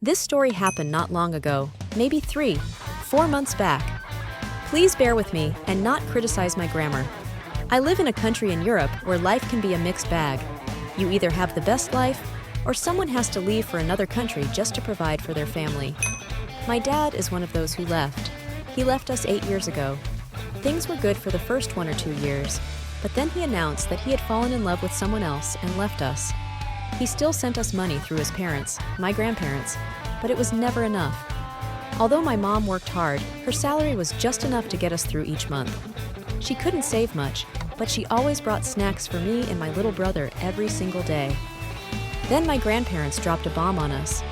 This story happened not long ago, maybe 4 months back. Please bear with me and not criticize my grammar. I live in a country in Europe where life can be a mixed bag. You either have the best life, or someone has to leave for another country just to provide for their family. My dad is one of those who left. He left us 8 years ago. Things were good for the first 1 or 2 years, but then he announced that he had fallen in love with someone else and left us. He still sent us money through his parents, my grandparents, but it was never enough. Although my mom worked hard, her salary was just enough to get us through each month. She couldn't save much, but she always brought snacks for me and my little brother every single day. Then my grandparents dropped a bomb on us.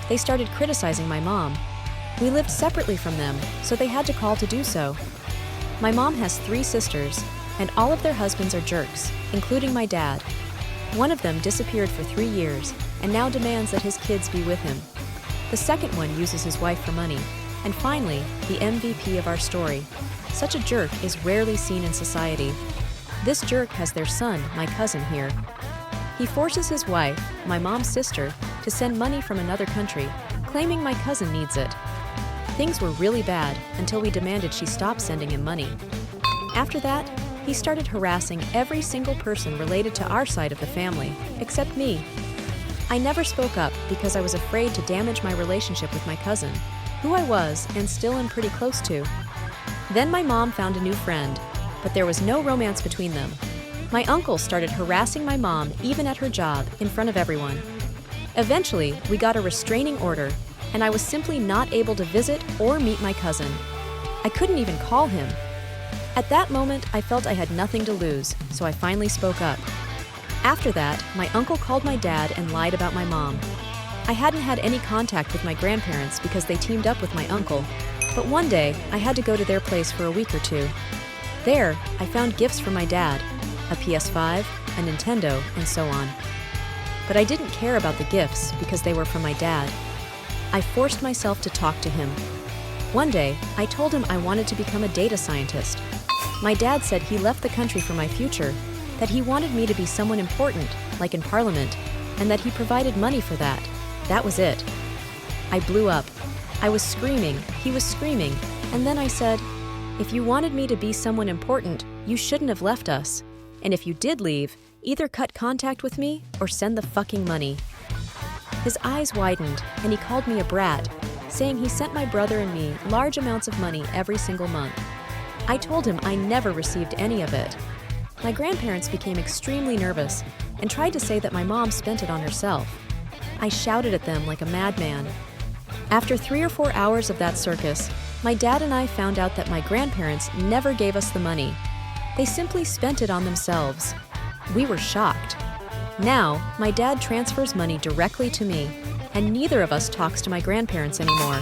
They started criticizing my mom. We lived separately from them, so they had to call to do so. My mom has 3 sisters, and all of their husbands are jerks, including my dad. One of them disappeared for 3 years, and now demands that his kids be with him. The second one uses his wife for money. And finally, the MVP of our story. Such a jerk is rarely seen in society. This jerk has their son, my cousin, here. He forces his wife, my mom's sister, to send money from another country, claiming my cousin needs it. Things were really bad until we demanded she stop sending him money. After that, he started harassing every single person related to our side of the family, except me. I never spoke up because I was afraid to damage my relationship with my cousin, who I was and still am pretty close to. Then my mom found a new friend, but there was no romance between them. My uncle started harassing my mom even at her job in front of everyone. Eventually, we got a restraining order, and I was simply not able to visit or meet my cousin. I couldn't even call him. At that moment, I felt I had nothing to lose, so I finally spoke up. After that, my uncle called my dad and lied about my mom. I hadn't had any contact with my grandparents because they teamed up with my uncle, but one day, I had to go to their place for a week or 2. There, I found gifts for my dad, a PS5, a Nintendo, and so on. But I didn't care about the gifts because they were from my dad. I forced myself to talk to him. One day, I told him I wanted to become a data scientist. My dad said he left the country for my future, that he wanted me to be someone important, like in Parliament, and that he provided money for that. That was it. I blew up. I was screaming, he was screaming, and then I said, "If you wanted me to be someone important, you shouldn't have left us. And if you did leave, either cut contact with me or send the fucking money." His eyes widened, and he called me a brat, saying he sent my brother and me large amounts of money every single month. I told him I never received any of it. My grandparents became extremely nervous and tried to say that my mom spent it on herself. I shouted at them like a madman. After 3 or 4 hours of that circus, my dad and I found out that my grandparents never gave us the money. They simply spent it on themselves. We were shocked. Now, my dad transfers money directly to me, and neither of us talks to my grandparents anymore.